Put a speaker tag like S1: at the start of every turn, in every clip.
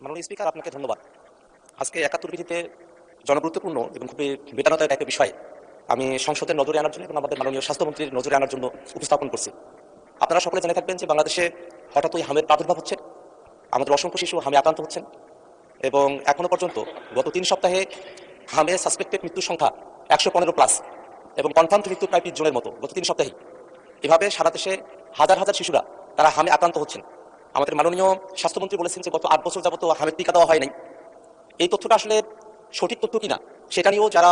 S1: মাননীয় স্পিকার, আপনাকে ধন্যবাদ। আজকে ৭১ বিধিতে জনগুরুত্বপূর্ণ এবং খুবই বেদানতার একটা বিষয় আমি সংসদের নজরে আনার জন্য এবং আমাদের মাননীয় স্বাস্থ্যমন্ত্রীর নজরে আনার জন্য উপস্থাপন করছি। আপনারা সকলে জেনে থাকবেন যে বাংলাদেশে হঠাৎই হামের প্রাদুর্ভাব হচ্ছে। আমাদের অসংখ্য শিশু হামে আক্রান্ত হচ্ছেন এবং এখনো পর্যন্ত গত ৩ সপ্তাহে হামে সাসপেক্টেড মৃত্যুর সংখ্যা ১১৫+ এবং কনফার্ম মৃত্যু প্রায় ২০ জনের মতো গত ৩ সপ্তাহে। এভাবে সারা দেশে হাজার হাজার শিশুরা তারা হামে আক্রান্ত হচ্ছেন। আমাদের মাননীয় স্বাস্থ্যমন্ত্রী বলেছেন যে গত ৮ বছর যাবত হামের টিকা দেওয়া হয় নাই। এই তথ্যটা আসলে সঠিক তথ্য কিনা সেটা নিয়েও যারা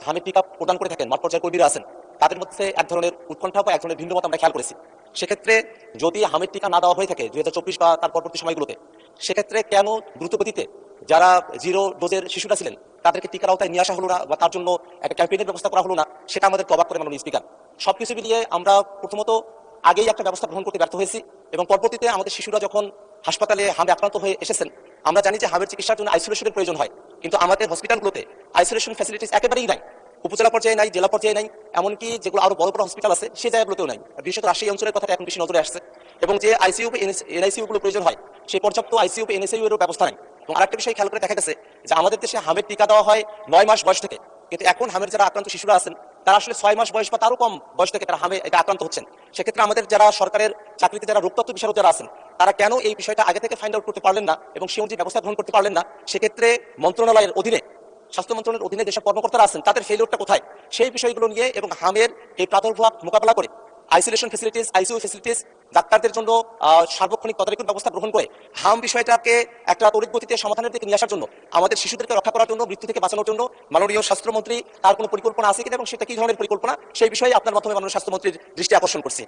S1: হামের টিকা প্রদান করে থাকেন মাঠ পর্যায়ের কর্মীরা আছেন, তাদের মধ্যে এক ধরনের উৎকণ্ঠা বা এক ধরনের ভিন্নমত আমরা খেয়াল করেছি। সেক্ষেত্রে যদি হামের টিকা না দেওয়া হয়ে থাকে ২০২৪ বা তার পরবর্তী সময়গুলোতে, সেক্ষেত্রে কেন দ্রুতগতিতে যারা 0 ডোজের শিশুরা ছিলেন তাদেরকে টিকার আওতায় নিয়ে আসা হলো না বা তার জন্য একটা ক্যাম্পেইনের ব্যবস্থা করা হলো না, সেটা আমাদের অবাক করে মাননীয় স্পিকার। সবকিছু মিলিয়ে আমরা প্রথমত আগেই একটা ব্যবস্থা গ্রহণ করতে ব্যর্থ হয়েছি এবং পরবর্তীতে আমাদের শিশুরা যখন হাসপাতালে হামে আক্রান্ত হয়ে এসেছেন, আমরা জানি যে হামের চিকিৎসার জন্য আইসোলেশনের প্রয়োজন হয়, কিন্তু আমাদের হসপিটালগুলোতে আইসোলেশন ফ্যাসিলিটিস একেবারেই নাই। উপজেলা পর্যায়ে নাই, জেলা পর্যায়ে নাই, এমনকি যেগুলো আরো বড় বড় হসপিটাল আছে সেই জায়গাগুলোতেও নাই। বিশেষত রাজশাহী অঞ্চলের কথাটা এখন বেশি নজরে আসছে এবং যে আইসিইউ এনআইসিইউ গুলো প্রয়োজন হয় সেই পর্যাপ্ত আইসিইউ এনআইসিইউ এর ব্যবস্থা নাই। এবং আরেকটা বিষয় খেয়াল করে দেখা গেছে যে আমাদের দেশে হামের টিকা দেওয়া হয় ৯ মাস বয়স থেকে, কিন্তু এখন হামের যারা আক্রান্ত শিশুরা আছেন তারা আসলে ৬ মাস বয়স বা তারও কম বয়স থেকে তারা হামে আক্রান্ত হচ্ছেন। সেক্ষেত্রে আমাদের যারা সরকারের চাকরিতে যারা রোগতত্ত্ব বিশারদ যারা আছেন তারা কেন এই বিষয়টা আগে থেকে ফাইন্ড আউট করতে পারলেন না এবং সে অনুযায়ী ব্যবস্থা গ্রহণ করতে পারলেন না? সেক্ষেত্রে মন্ত্রণালয়ের অধীনে, স্বাস্থ্য মন্ত্রণালয়ের অধীনে যেসব কর্মকর্তারা আছেন তাদের ফেলিওরটা কোথায়, সেই বিষয়গুলো নিয়ে এবং হামের এই প্রাদুর্ভাব মোকাবেলা করে আইসোলেশন ফেসিলিটিস, আইসিইউ ফেসিলিটিস, ডাক্তারদের জন্য সার্বক্ষণিক তদারকির ব্যবস্থা গ্রহণ করে হাম বিষয়টাকে একটা তড়িৎ গতিতে সমাধানের দিকে নিয়ে আসার জন্য, আমাদের শিশুদেরকে রক্ষা করার জন্য, মৃত্যু থেকে বাঁচানোর জন্য মাননীয় স্বাস্থ্যমন্ত্রী তার কোনো পরিকল্পনা আছে কিনা এবং সেটা কি ধরনের পরিকল্পনা, সেই বিষয়ে আপনার মাধ্যমে মাননীয় স্বাস্থ্যমন্ত্রীর দৃষ্টি আকর্ষণ করছি।